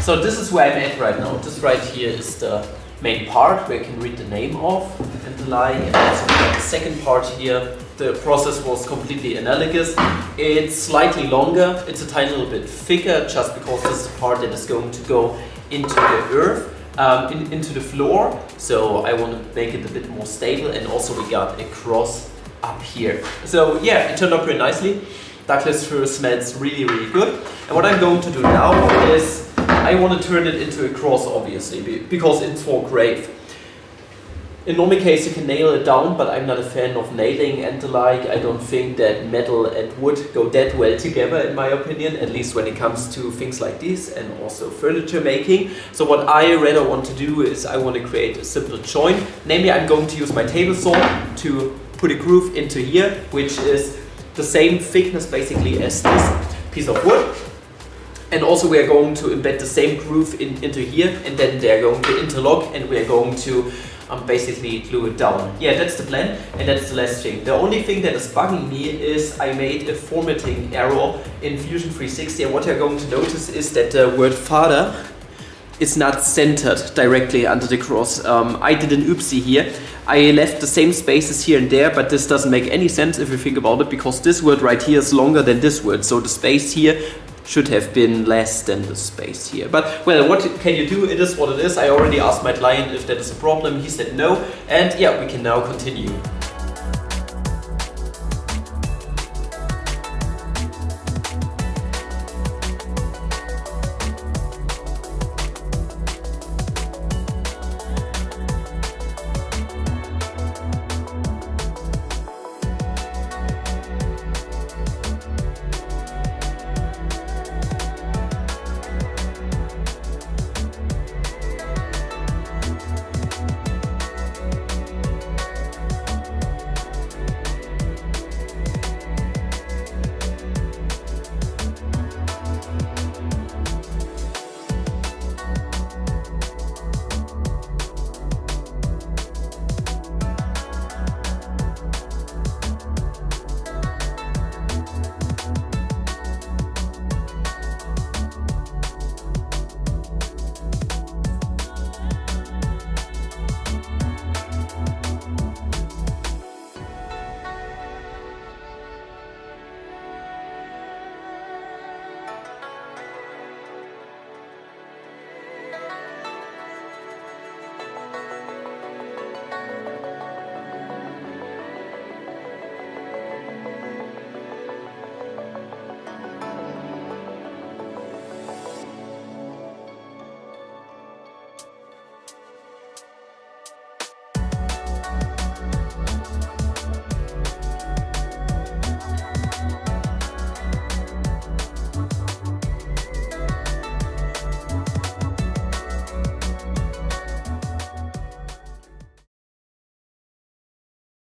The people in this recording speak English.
So this is where I'm at right now. This right here is the main part where you can read the name of and the like. And also the second part here, the process was completely analogous. It's slightly longer, it's a tiny little bit thicker just because this is the part that is going to go into the earth, into the floor. So I want to make it a bit more stable, and also we got a cross up here. So yeah, it turned out pretty nicely. Douglas fir smells really, really good. And what I'm going to do now is I want to turn it into a cross, obviously, because it's for grave. In normal case you can nail it down, but I'm not a fan of nailing and the like. I don't think that metal and wood go that well together, in my opinion, at least when it comes to things like this and also furniture making. So what I rather want to do is I want to create a simple joint. Namely, I'm going to use my table saw to put a groove into here, which is the same thickness basically as this piece of wood. And also we are going to embed the same groove into here, and then they are going to interlock, and we are going to basically glue it down. Yeah, that's the plan, and that's the last thing. The only thing that is bugging me is I made a formatting error in Fusion 360, and what you're going to notice is that the word father is not centered directly under the cross. I did an oopsie here. I left the same spaces here and there, but this doesn't make any sense if you think about it, because this word right here is longer than this word, so the space here should have been less than the space here. But well, what can you do? It is what it is. I already asked my client if that is a problem. He said no, and yeah, we can now continue.